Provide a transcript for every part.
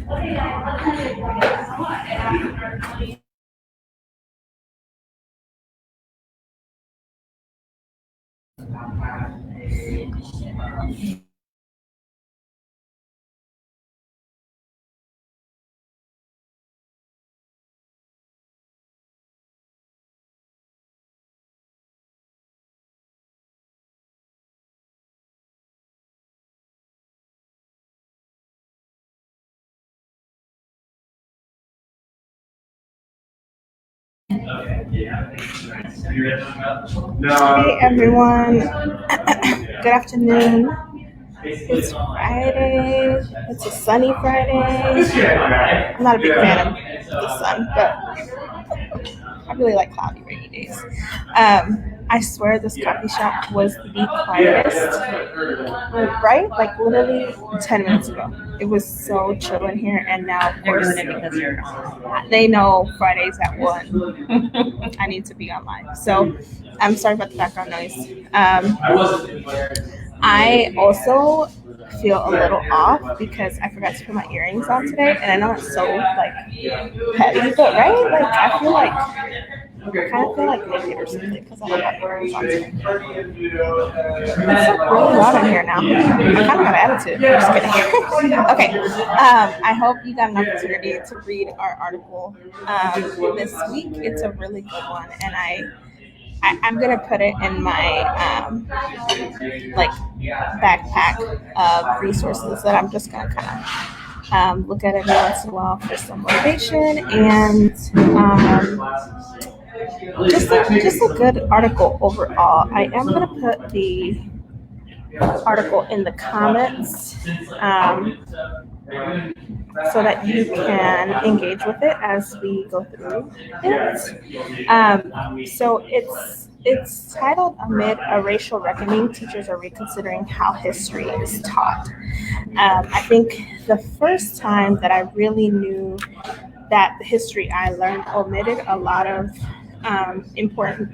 Hey everyone, good afternoon. It's Friday. It's a sunny Friday. I'm not a big fan of the sun, but I really like cloudy, rainy days. I swear this coffee shop was the quietest, right? Like literally 10 minutes ago. It was so chill in here, and now of course they know Fridays at 1. I need to be online. So I'm sorry about the background noise. I also feel a little off because I forgot to put my earrings on today, and I know it's so like petty, but right? Like I kind of feel like naked or something because I have my earrings on today. It's like really loud in here now. I kind of got an attitude. I'm just kidding. Okay. I hope you got an opportunity to read our article this week. It's a really good one, and I'm gonna put it in my like backpack of resources that I'm just gonna kind of look at every once in a while for some motivation and just a good article overall. I am gonna put the article in the comments so that you can engage with it as we go through it. So it's titled "Amid a Racial Reckoning, Teachers Are Reconsidering How History is Taught." I think the first time that I really knew that the history I learned omitted a lot of important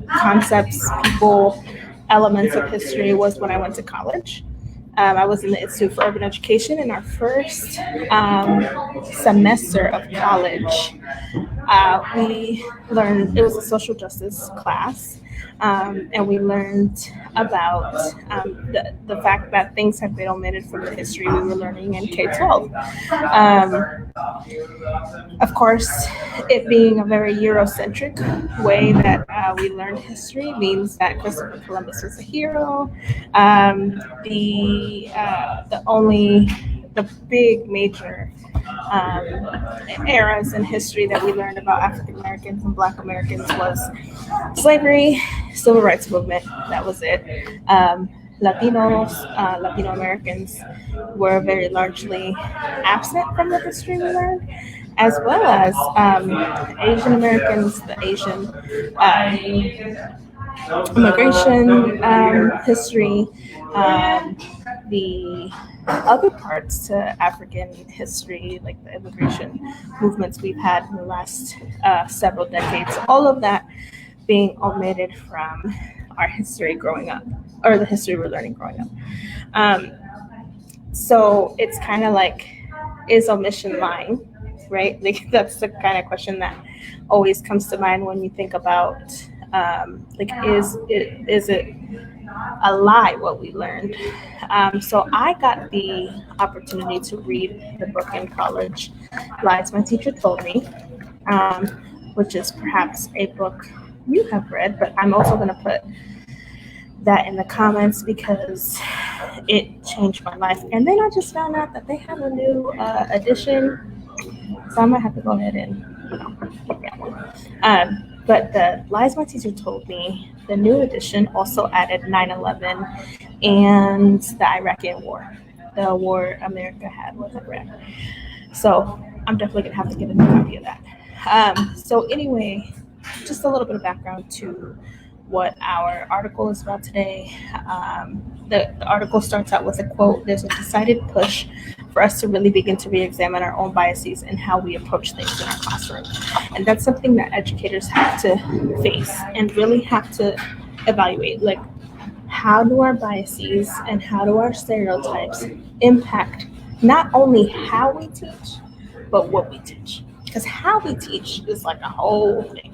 concepts, people, elements of history was when I went to college. I was in the Institute for Urban Education in our first semester of college. We learned, it was a social justice class, and we learned about the fact that things had been omitted from the history we were learning in K-12. Of course, it being a very Eurocentric way that we learned history means that Christopher Columbus was a hero. The big major eras in history that we learned about African Americans and Black Americans was slavery, civil rights movement. That was it. Latino Americans were very largely absent from the history we learned, as well as Asian Americans, the Asian immigration history, the other parts to African history, like the immigration movements we've had in the last several decades, all of that being omitted from our history growing up, or the history we're learning growing up. So it's kind of like, is omission lying, right? Like that's the kind of question that always comes to mind when you think about is it a lie what we learned? So I got the opportunity to read the book in college, Lies My Teacher Told Me, which is perhaps a book you have read, but I'm also going to put that in the comments because it changed my life. And then I just found out that they have a new edition, so I might have to go ahead and get one. But the Lies My Teacher Told Me, the new edition also added 9/11 and the Iraqi war, the war America had with Iraq. So I'm definitely gonna have to get a new copy of that. So anyway, just a little bit of background to what our article is about today. The article starts out with a quote: "There's a decided push for us to really begin to re-examine our own biases and how we approach things in our classroom." And that's something that educators have to face and really have to evaluate. Like, how do our biases and how do our stereotypes impact not only how we teach, but what we teach. Because how we teach is like a whole thing,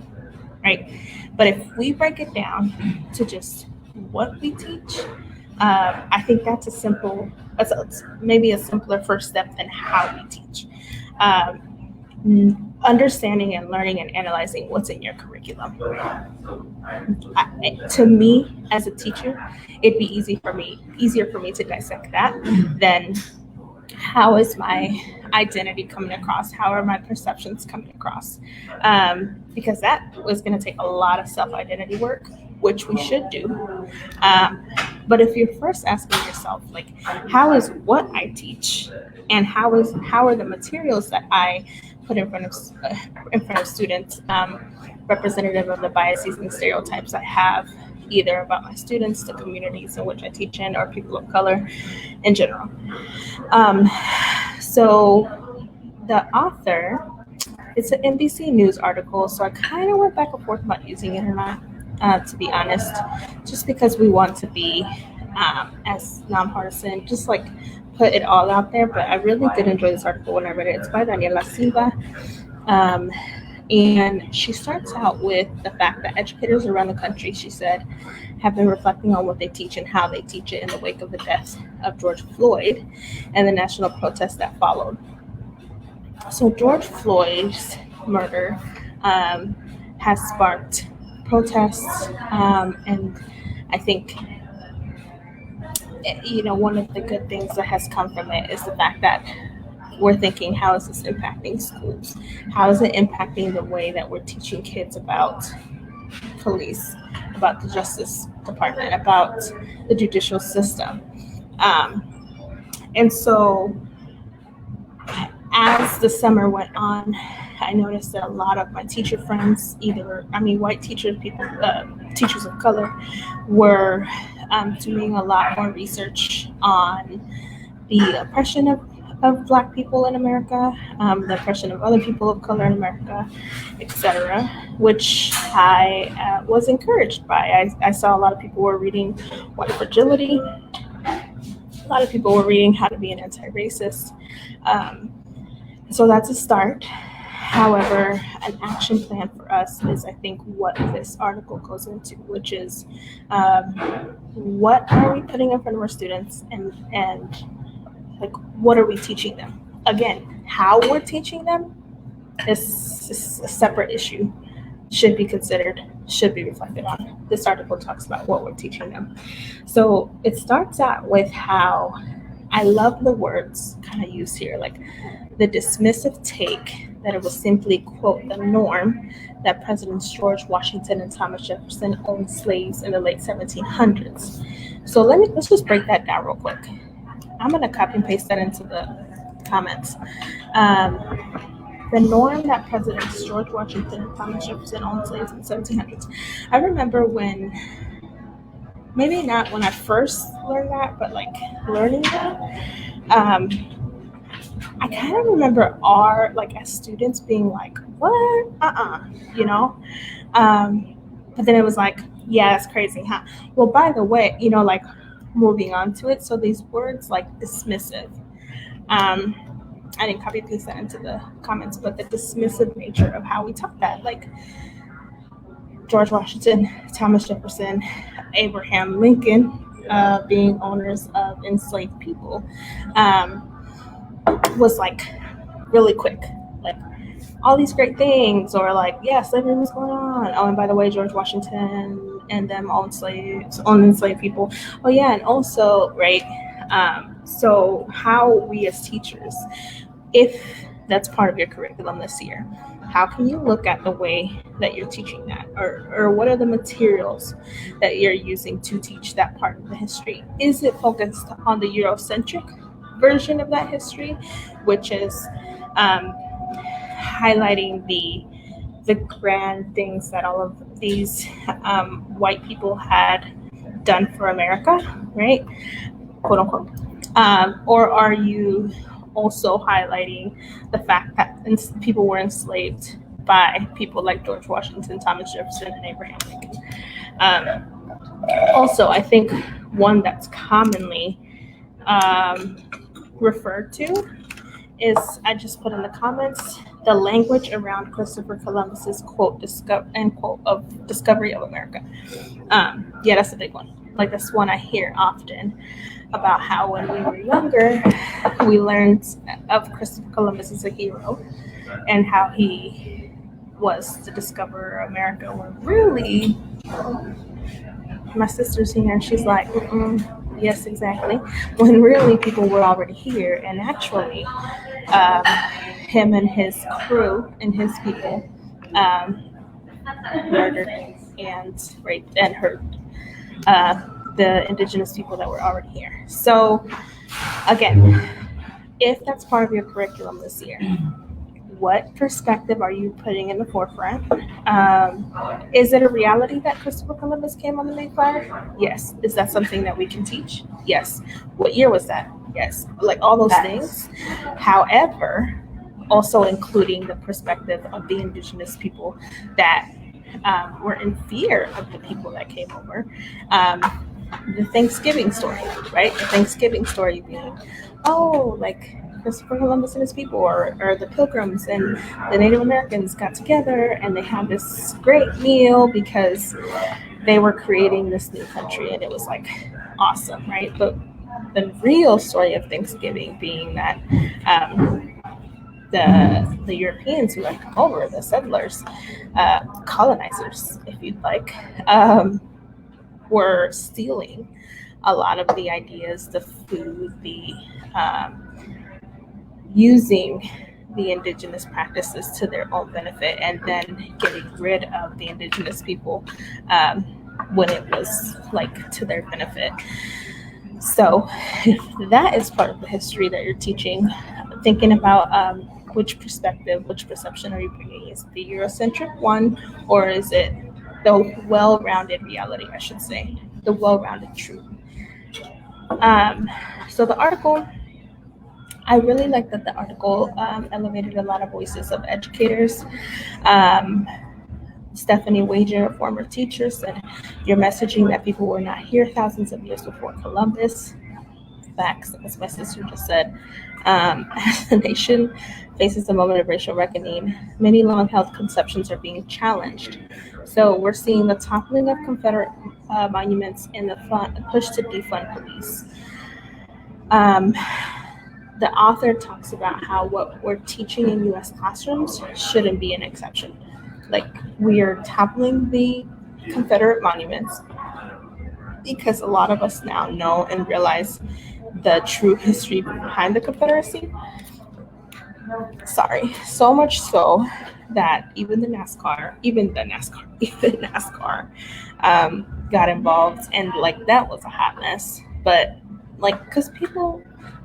right? But if we break it down to just what we teach, I think that's maybe a simpler first step than how we teach. Understanding and learning and analyzing what's in your curriculum. To me, as a teacher, it'd be easier for me to dissect that than how is my identity coming across? How are my perceptions coming across? Because that was going to take a lot of self-identity work, which we should do. But if you're first asking yourself, like, how is what I teach, and how are the materials that I put in front of students representative of the biases and stereotypes I have, either about my students, the communities in which I teach in, or people of color in general. So the author, it's an NBC News article, so I kind of went back and forth about using it or not, to be honest, just because we want to be as nonpartisan, just like put it all out there. But I really did enjoy this article when I read it. It's by Daniela Silva. And she starts out with the fact that educators around the country, she said, have been reflecting on what they teach and how they teach it in the wake of the death of George Floyd and the national protests that followed. So George Floyd's murder has sparked protests, and I think, one of the good things that has come from it is the fact that we're thinking, how is this impacting schools? How is it impacting the way that we're teaching kids about police, about the Justice Department, about the judicial system? And so as the summer went on, I noticed that a lot of my teacher friends, white teachers, teachers of color, were doing a lot more research on the oppression of Black people in America, the oppression of other people of color in America, etc., which I was encouraged by. I saw a lot of people were reading White Fragility. A lot of people were reading How to Be an Anti-Racist. So that's a start. However, an action plan for us is, I think, what this article goes into, which is what are we putting in front of our students, and like, what are we teaching them? Again, how we're teaching them is a separate issue, should be considered, should be reflected on. This article talks about what we're teaching them. So it starts out with how I love the words kind of used here, like the dismissive take that it was simply, quote, the norm that Presidents George Washington and Thomas Jefferson owned slaves in the late 1700s. So let's just break that down real quick. I'm going to copy and paste that into the comments. The norm that Presidents George Washington and Thomas Jefferson owned slaves in the 1700s. I remember maybe not when I first learned that, but like learning that, I kind of remember as students being like, what? But then it was like, yeah, that's crazy, huh? Well, by the way, moving on to it. So these words like dismissive, I didn't copy and paste that into the comments, but the dismissive nature of how we taught that, like George Washington, Thomas Jefferson, Abraham Lincoln, being owners of enslaved people, was like really quick, like all these great things, or like, yeah, slavery was going on. Oh, and by the way, George Washington and them owned enslaved people. Oh yeah, and also, right, so how we as teachers, if that's part of your curriculum this year, how can you look at the way that you're teaching that, or what are the materials that you're using to teach that part of the history? Is it focused on the Eurocentric version of that history, which is highlighting the grand things that all of these white people had done for America, right, quote unquote, or are you also highlighting the fact that people were enslaved by people like George Washington, Thomas Jefferson, and Abraham Lincoln? Also, I think one that's commonly referred to is, I just put in the comments, the language around Christopher Columbus's quote, end quote, of discovery of America. Yeah, that's a big one. Like, that's one I hear often about how when we were younger, we learned of Christopher Columbus as a hero and how he was the discoverer of America, when really, my sister's here and she's like, yes, exactly. When really people were already here, and actually him and his crew and his people murdered and raped and hurt the indigenous people that were already here. So again, if that's part of your curriculum this year, what perspective are you putting in the forefront? Is it a reality that Christopher Columbus came on the Mayflower? Yes. Is that something that we can teach? Yes. What year was that? Yes. Like, all those things. However, also including the perspective of the indigenous people that were in fear of the people that came over. The Thanksgiving story, right? The Thanksgiving story being, like, Christopher Columbus and his people, or the Pilgrims and the Native Americans got together and they had this great meal because they were creating this new country, and it was like awesome, right? But the real story of Thanksgiving being that the Europeans who had come over, the settlers, colonizers, if you'd like, were stealing a lot of the ideas, the food, the using the indigenous practices to their own benefit, and then getting rid of the indigenous people when it was like to their benefit. So if that is part of the history that you're teaching, thinking about which perspective, which perception are you bringing? Is it the Eurocentric one, or is it the well-rounded reality, I should say, the well-rounded truth? So the article, I really like that the article elevated a lot of voices of educators. Stephanie Wager, a former teacher, said, "You're messaging that people were not here thousands of years before Columbus." Facts, as my sister just said. As the nation faces a moment of racial reckoning, many long-held conceptions are being challenged. So we're seeing the toppling of Confederate monuments and the push to defund police. The author talks about how what we're teaching in U.S. classrooms shouldn't be an exception. Like, we are toppling the Confederate monuments because a lot of us now know and realize the true history behind the Confederacy. So much so that even NASCAR got involved, and like, that was a hot mess. But like, because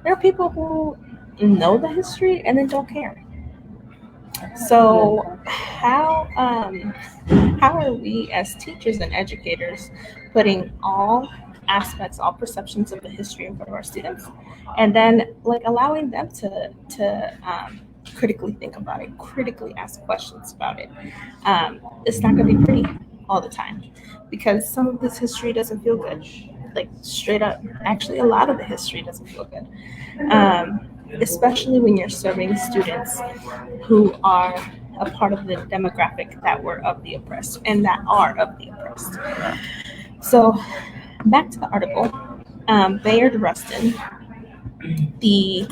there are people who know the history and then don't care. So how are we as teachers and educators putting all aspects, all perceptions of the history in front of our students, and then like allowing them to critically think about it, critically ask questions about it? It's not going to be pretty all the time, because some of this history doesn't feel good. Like, straight up, actually a lot of the history doesn't feel good. Especially when you're serving students who are a part of the demographic that were of the oppressed and that are of the oppressed. So back to the article, Bayard Rustin, the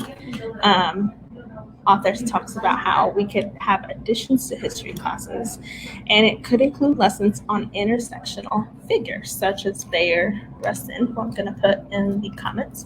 author, talks about how we could have additions to history classes, and it could include lessons on intersectional figures such as Bayard Rustin, who I'm going to put in the comments.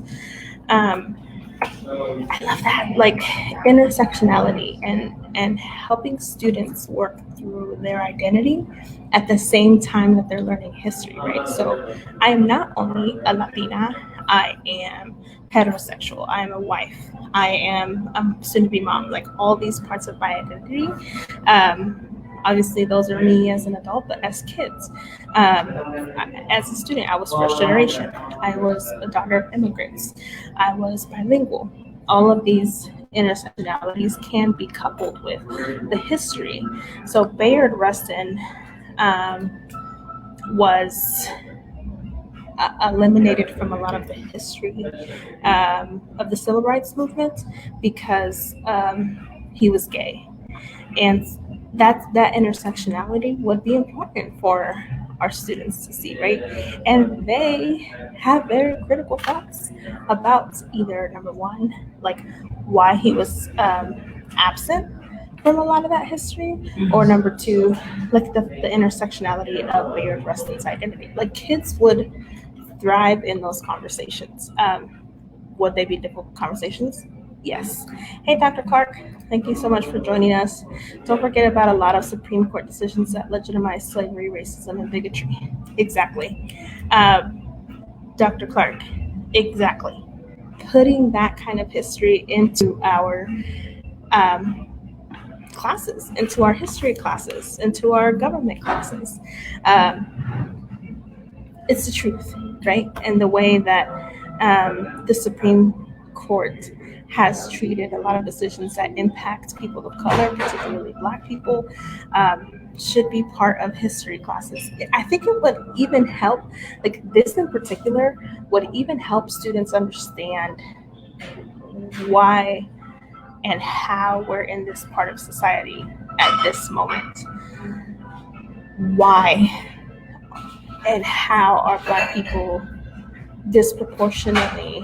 I love that, like, intersectionality and helping students work through their identity at the same time that they're learning history, right? So I am not only a Latina, I am heterosexual, I am a wife, I am a soon-to-be mom, like all these parts of my identity. Obviously, those are me as an adult, but as kids, as a student, I was first generation. I was a daughter of immigrants. I was bilingual. All of these intersectionalities can be coupled with the history. So Bayard Rustin was eliminated from a lot of the history of the civil rights movement because he was gay. And that intersectionality would be important for our students to see, right? And they have very critical thoughts about either, number one, like why he was absent from a lot of that history, or number two, like the intersectionality of Mayor Rustin's identity. Like kids would thrive in those conversations. Would they be difficult conversations? Yes. Hey, Dr. Clark, thank you so much for joining us. Don't forget about a lot of Supreme Court decisions that legitimize slavery, racism, and bigotry. Exactly. Dr. Clark, exactly. Putting that kind of history into our classes, into our history classes, into our government classes. It's the truth, right? And the way that the Supreme Court has treated a lot of decisions that impact people of color, particularly Black people, should be part of history classes. I think it would even help, like this in particular, would even help students understand why and how we're in this part of society at this moment. Why and how are Black people disproportionately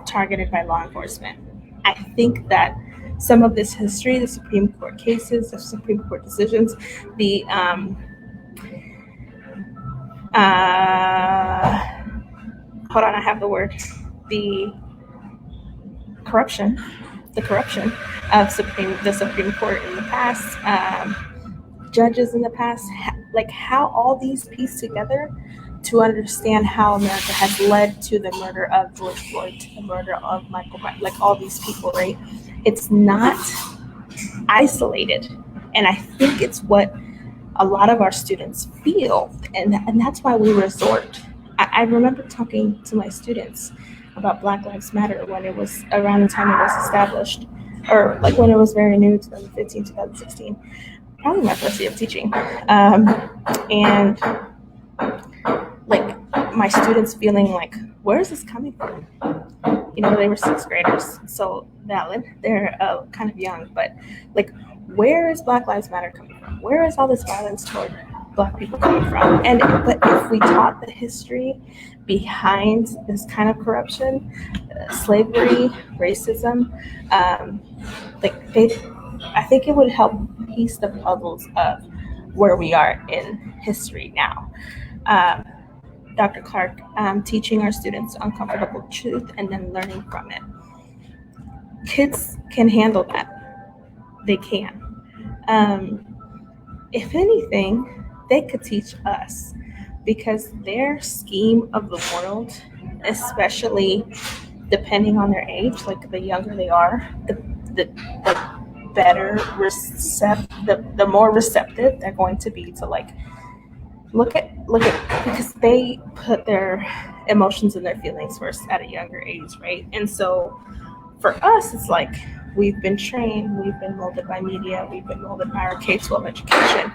targeted by law enforcement. I think that some of this history, the Supreme Court cases, the Supreme Court decisions, the hold on, I have the word, the corruption of the Supreme Court in the past, judges in the past, like how all these piece together to understand how America has led to the murder of George Floyd, to the murder of Michael Brown, like all these people, right? It's not isolated. And I think it's what a lot of our students feel. And that's why we resort. I remember talking to my students about Black Lives Matter when it was around the time it was established, or like when it was very new, 2015, 2016, probably my first year of teaching. And like my students feeling like, where is this coming from? You know, they were sixth graders, so valid. They're kind of young, but like, where is Black Lives Matter coming from? Where is all this violence toward Black people coming from? But if we taught the history behind this kind of corruption, slavery, racism, I think it would help piece the puzzles of where we are in history now. Dr. Clark, teaching our students uncomfortable truth and then learning from it. Kids can handle that. They can. If anything, they could teach us, because their scheme of the world, especially depending on their age, like the younger they are, the better the more receptive they're going to be to like look at because they put their emotions and their feelings first at a younger age, right? And so for us, it's like we've been trained, we've been molded by media, we've been molded by our K-12 education.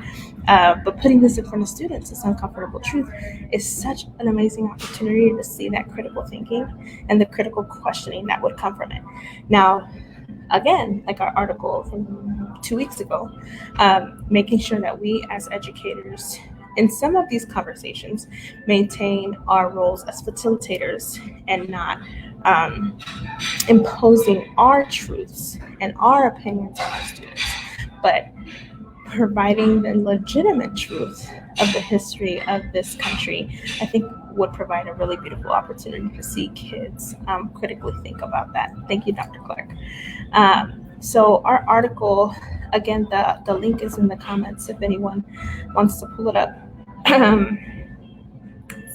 But putting this in front of students, this uncomfortable truth, is such an amazing opportunity to see that critical thinking and the critical questioning that would come from it. Now, again, like our article from 2 weeks ago, making sure that we as educators in some of these conversations maintain our roles as facilitators and not imposing our truths and our opinions on our students, but providing the legitimate truth of the history of this country, I think would provide a really beautiful opportunity to see kids critically think about that. Thank you, Dr. Clark. So our article, again, the link is in the comments if anyone wants to pull it up.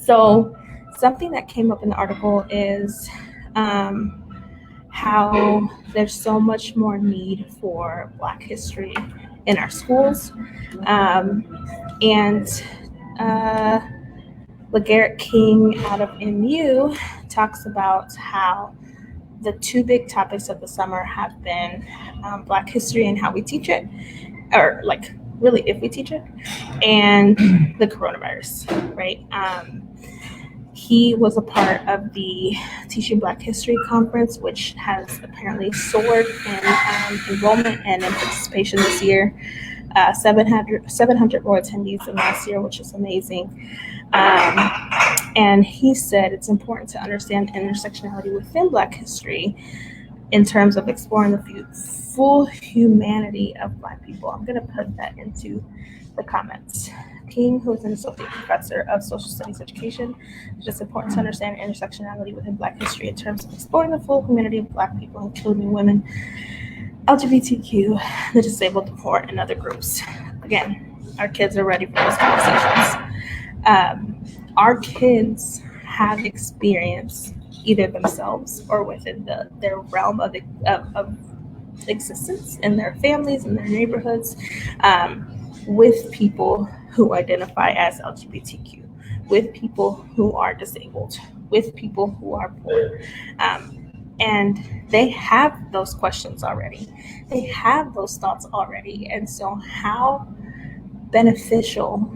So something that came up in the article is how there's so much more need for Black history in our schools. And LeGarrette King out of MU talks about how the two big topics of the summer have been Black history and how we teach it, or like really if we teach it, and the coronavirus, right? He was a part of the Teaching Black History Conference, which has apparently soared in enrollment and in participation this year. 700 more attendees than last year, which is amazing. And he said it's important to understand intersectionality within Black history in terms of exploring the full humanity of Black people. I'm going to put that into the comments. King, who is an associate professor of social studies education, it's important to understand intersectionality within Black history in terms of exploring the full humanity of Black people, including women, LGBTQ, the disabled, the poor, and other groups. Again, our kids are ready for those conversations. Our kids have experience either themselves or within their realm of existence in their families, in their neighborhoods, with people who identify as LGBTQ, with people who are disabled, with people who are poor. And they have those questions already. They have those thoughts already. And so how beneficial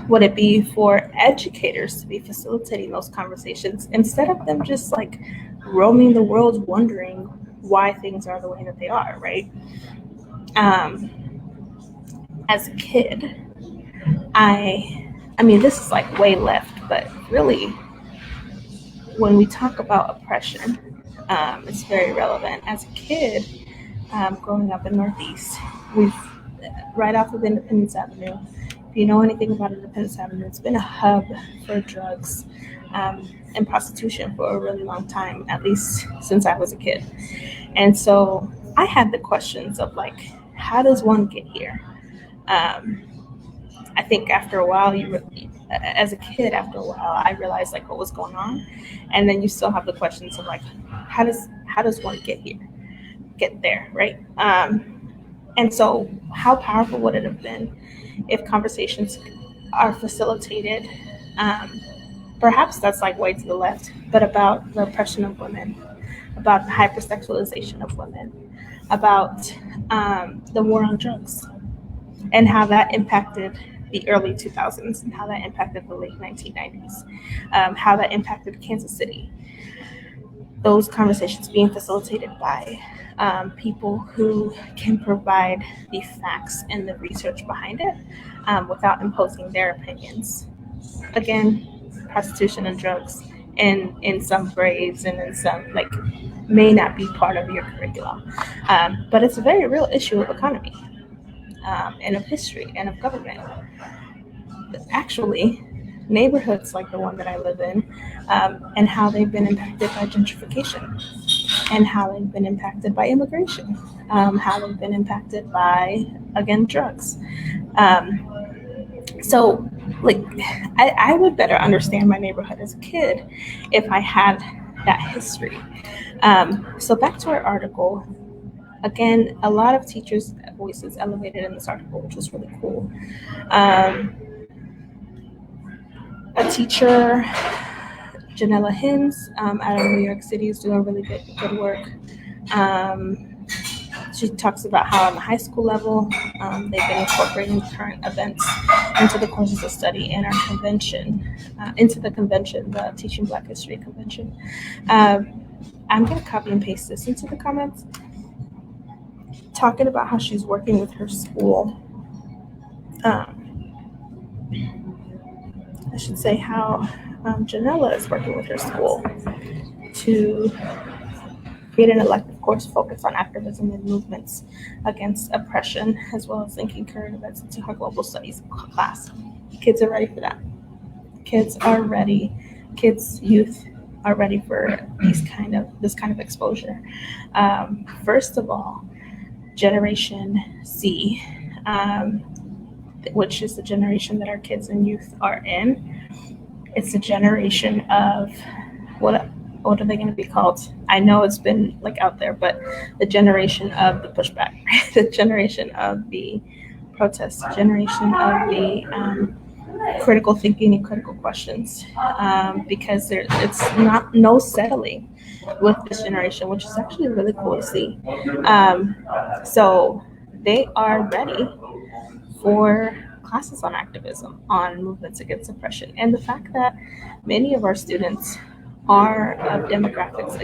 would it be for educators to be facilitating those conversations instead of them just like roaming the world wondering why things are the way that they are, right? As a kid, I mean, this is like way left, but really, when we talk about oppression, it's very relevant. As a kid, growing up in Northeast, right off of Independence Avenue. If you know anything about Independence Avenue, it's been a hub for drugs and prostitution for a really long time, at least since I was a kid. And so I had the questions of like, how does one get here? I think after a while, as a kid, after a while, I realized like what was going on. And then you still have the questions of like, how does one get there, right? And so how powerful would it have been if conversations are facilitated, perhaps that's like way to the left, but about the oppression of women, about the hypersexualization of women, about the war on drugs, and how that impacted the early 2000s, and how that impacted the late 1990s, how that impacted Kansas City. Those conversations being facilitated by people who can provide the facts and the research behind it without imposing their opinions. Again, prostitution and drugs in some grades and in some like may not be part of your curriculum, but it's a very real issue of economy and of history and of government. Actually, neighborhoods like the one that I live in and how they've been impacted by gentrification, and how they've been impacted by immigration, how they've been impacted by, again, drugs. So, like, I would better understand my neighborhood as a kid if I had that history. So back to our article. Again, a lot of teachers' voices elevated in this article, which was really cool. A teacher, Janella Hims, out of New York City, is doing really good work. She talks about how on the high school level, they've been incorporating current events into the courses of study in our convention, the Teaching Black History Convention. I'm going to copy and paste this into the comments, talking about how she's working with her school. I should say how Janella is working with her school to create an elective course focused on activism and movements against oppression, as well as linking current events into her global studies class. Kids are ready for that. Kids are ready. Youth are ready for this kind of exposure. First of all, Generation C, which is the generation that our kids and youth are in. It's a generation of what are they going to be called? I know it's been like out there, but the generation of the pushback, right? The generation of the protest, generation of the critical thinking and critical questions, because it's no settling with this generation, which is actually really cool to see. So they are ready for classes on activism, on movements against oppression. And the fact that many of our students are of demographics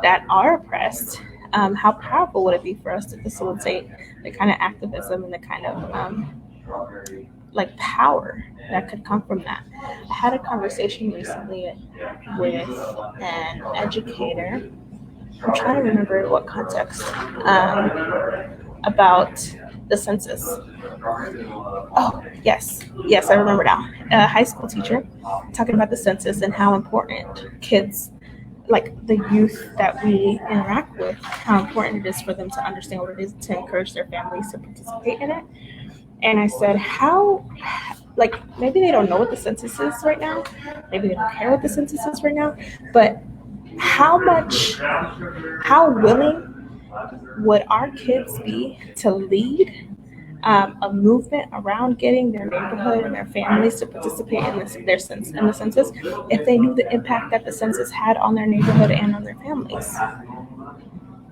that are oppressed, how powerful would it be for us to facilitate the kind of activism and the kind of power that could come from that? I had a conversation recently with an educator. I'm trying to remember what context, about the census. Oh, yes, I remember now. A high school teacher talking about the census and how important kids, like the youth that we interact with, how important it is for them to understand what it is, to encourage their families to participate in it. And I said, maybe they don't know what the census is right now. Maybe they don't care what the census is right now. But how willing would our kids be to lead a movement around getting their neighborhood and their families to participate in the census if they knew the impact that the census had on their neighborhood and on their families?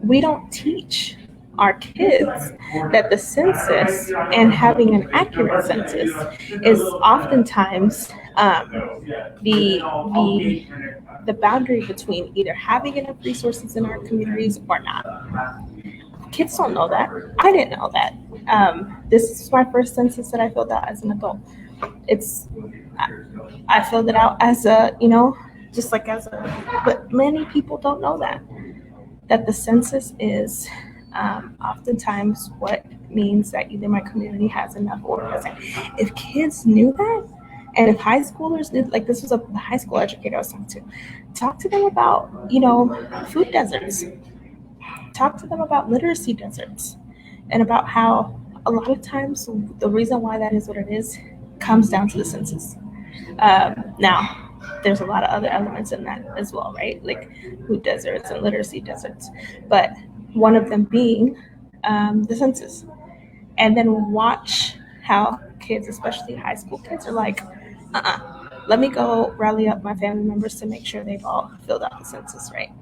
We don't teach our kids that the census and having an accurate census is oftentimes the boundary between either having enough resources in our communities or not. Kids don't know that. I didn't know that. This is my first census that I filled out as an adult. I filled it out as but many people don't know that the census is oftentimes what means that either my community has enough or doesn't. If kids knew that, and if high schoolers knew, like this was a high school educator I was talk to them about, food deserts, talk to them about literacy deserts, and about how a lot of times the reason why that is what it is comes down to the census. Now, there's a lot of other elements in that as well, right? Like food deserts and literacy deserts, but one of them being the census. And then watch how kids, especially high school kids, are like, let me go rally up my family members to make sure they've all filled out the census, right?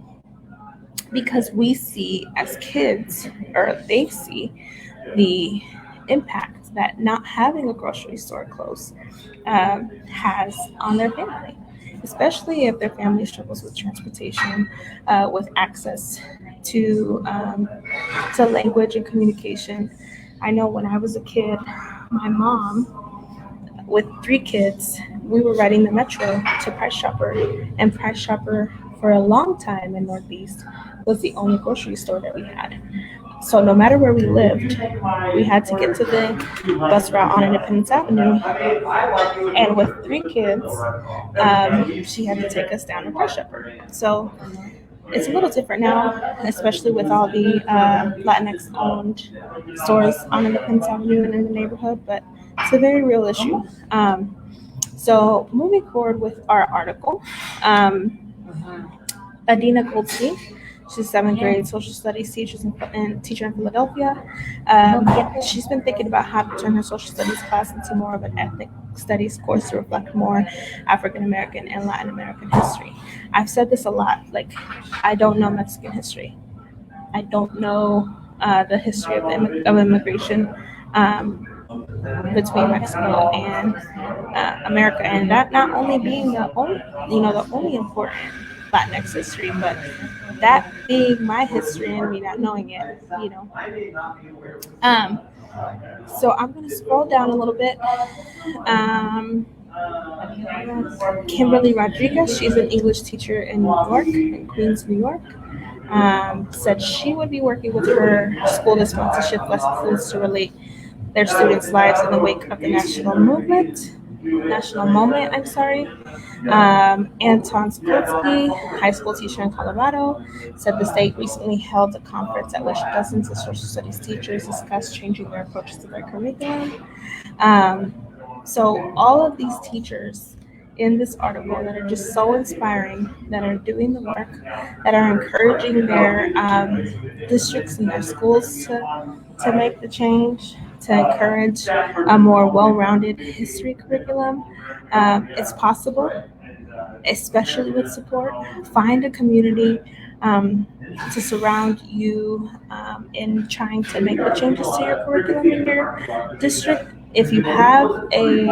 Because we see as kids, or they see the impact that not having a grocery store close has on their family, especially if their family struggles with transportation, with access to language and communication. I know when I was a kid, my mom, with 3 kids, we were riding the metro to Price Chopper, and Price Chopper for a long time in Northeast was the only grocery store that we had. So no matter where we lived, we had to get to the bus route on Independence Avenue. And with 3 kids, she had to take us down to Price Chopper. So it's a little different now, especially with all the Latinx owned stores on Independence Avenue and in the neighborhood, but it's a very real issue. So moving forward with our article, Adina Goldstein, she's a 7th grade social studies teacher in Philadelphia. She's been thinking about how to turn her social studies class into more of an ethnic studies course to reflect more African American and Latin American history. I've said this a lot, like I don't know Mexican history. I don't know the history of immigration between Mexico and America, and that not only being the only important Latinx history, but that being my history and me not knowing it, So I'm going to scroll down a little bit. Kimberly Rodriguez, she's an English teacher in New York, in Queens, New York, said she would be working with her school this month to shift lessons to relate their students' lives in the wake of the national moment. Anton Spolsky, high school teacher in Colorado, said the state recently held a conference at which dozens of social studies teachers discussed changing their approaches to their curriculum. So all of these teachers in this article that are just so inspiring, that are doing the work, that are encouraging their districts and their schools to make the change, to encourage a more well-rounded history curriculum. It's possible, especially with support. Find a community to surround you in trying to make the changes to your curriculum in your district. If you have an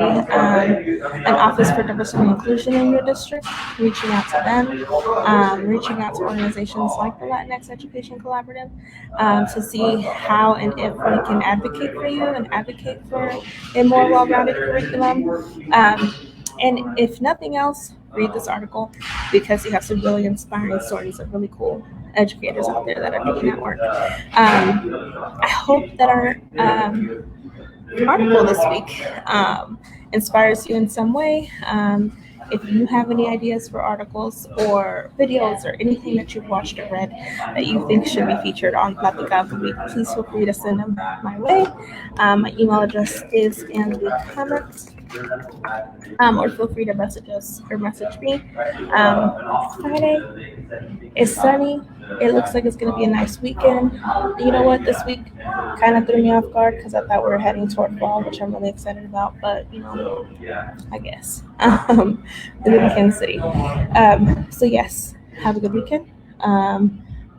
office for diversity and inclusion in your district, reaching out to them, reaching out to organizations like the Latinx Education Collaborative to see how and if we can advocate for you and advocate for a more well-rounded curriculum. And if nothing else, read this article because you have some really inspiring stories of really cool educators out there that are making that work. I hope that our article this week inspires you in some way. If you have any ideas for articles or videos or anything that you've watched or read that you think should be featured on Platica of the Week, please feel free to send them my way. My email address is in the comments. Or feel free to message us or message me. Friday is sunny. It looks like it's going to be a nice weekend. You know what? This week kind of threw me off guard because I thought we were heading toward fall, which I'm really excited about. But, I guess. We live in Kansas City. So, yes, have a good weekend.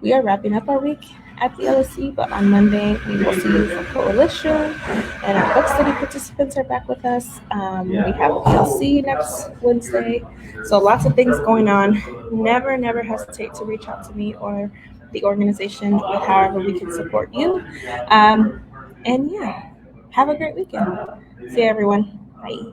We are wrapping up our week at the LEC, but on Monday we will see you for Coalition, and our book study participants are back with us. We have a PLC next Wednesday, so lots of things going on. Never hesitate to reach out to me or the organization with however we can support you. And yeah, have a great weekend. See you, everyone. Bye.